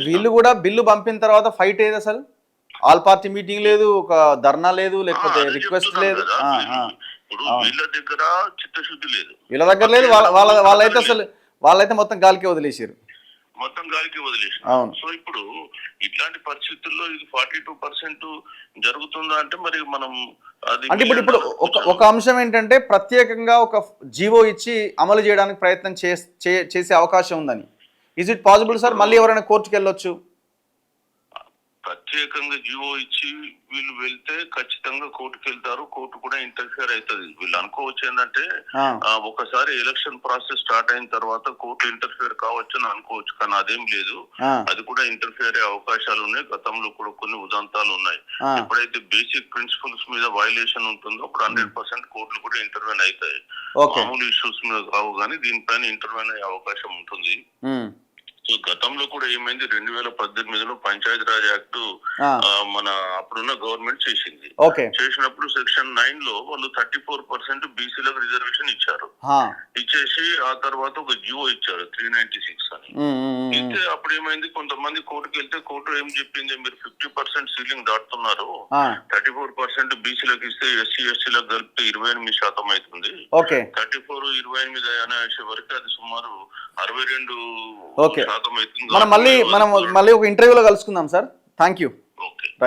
వీళ్ళు కూడా బిల్లు పంపిన తర్వాత ఫైట్ ఏది అసలు? ఆల్ పార్టీ మీటింగ్ లేదు, ఒక ధర్నా లేదు, లేకపోతే రిక్వెస్ట్ లేదు. ఇప్పుడు వీళ్ళ దగ్గర చిత్తశుద్ధి లేదు, వీళ్ళ దగ్గర లేదు. వాళ్ళైతే మొత్తం గాలికి వదిలేసారు. అవును. సో ఇప్పుడు ఇట్లాంటి పరిస్థితుల్లో ఇది 42% జరుగుతుందా అంటే మరి మనం అంటే ఇప్పుడు ఒక అంశం ఏంటంటే ప్రత్యేకంగా ఒక జీవో ఇచ్చి అమలు చేయడానికి ప్రయత్నం చేసే అవకాశం ఉందని. Is it possible sir? మళ్ళీ ఎవరైనా కోర్టుకు వెళ్ళొచ్చు? ప్రత్యేకంగా జీవో ఇచ్చి వీళ్ళు వెళ్తే ఖచ్చితంగా కోర్టుకు వెళ్తారు, కోర్టు కూడా ఇంటర్ఫియర్ అవుతుంది. వీళ్ళు అనుకోవచ్చు ఏంటంటే ఒకసారి ఎలక్షన్ ప్రాసెస్ స్టార్ట్ అయిన తర్వాత కోర్టు ఇంటర్ఫియర్ కావచ్చు అని అనుకోవచ్చు, కానీ అదేం లేదు. అది కూడా ఇంటర్ఫియర్ అయ్యే అవకాశాలు ఉన్నాయి. గతంలో కూడా కొన్ని ఉదంతాలు ఉన్నాయి. ఎప్పుడైతే బేసిక్ ప్రిన్సిపల్స్ మీద వైలేషన్ ఉంటుందో అప్పుడు 100% కోర్టులు కూడా ఇంటర్వ్యూన్ అవుతాయి. మామూలు ఇష్యూస్ మీద కావు కానీ దీనిపైన ఇంటర్వ్యూన్ అయ్యే అవకాశం ఉంటుంది. సో గతంలో కూడా ఏమైంది, 2018లో పంచాయతీరాజ్ యాక్ట్ మన అప్పుడున్న గవర్నమెంట్ చేసింది. చేసినప్పుడు సెక్షన్ 9 లో వాళ్ళు 34% బీసీలకు రిజర్వేషన్ ఇచ్చారు. ఇచ్చేసి ఆ తర్వాత ఒక జియో ఇచ్చారు 396 అని. ఇస్తే అప్పుడు ఏమైంది, కొంతమంది కోర్టుకు వెళ్తే కోర్టు ఏం చెప్పింది, మీరు 50% సీలింగ్ దాటుతున్నారు, 34% బీసీలకు ఇస్తే ఎస్సీ ఎస్టీలకు కలిపితే 28% అవుతుంది. 34 28 అనేసే వరకు అది సుమారు 62%. మనం మళ్ళీ ఒక ఇంటర్వ్యూలో కలుసుకుందాం సార్. Thank you.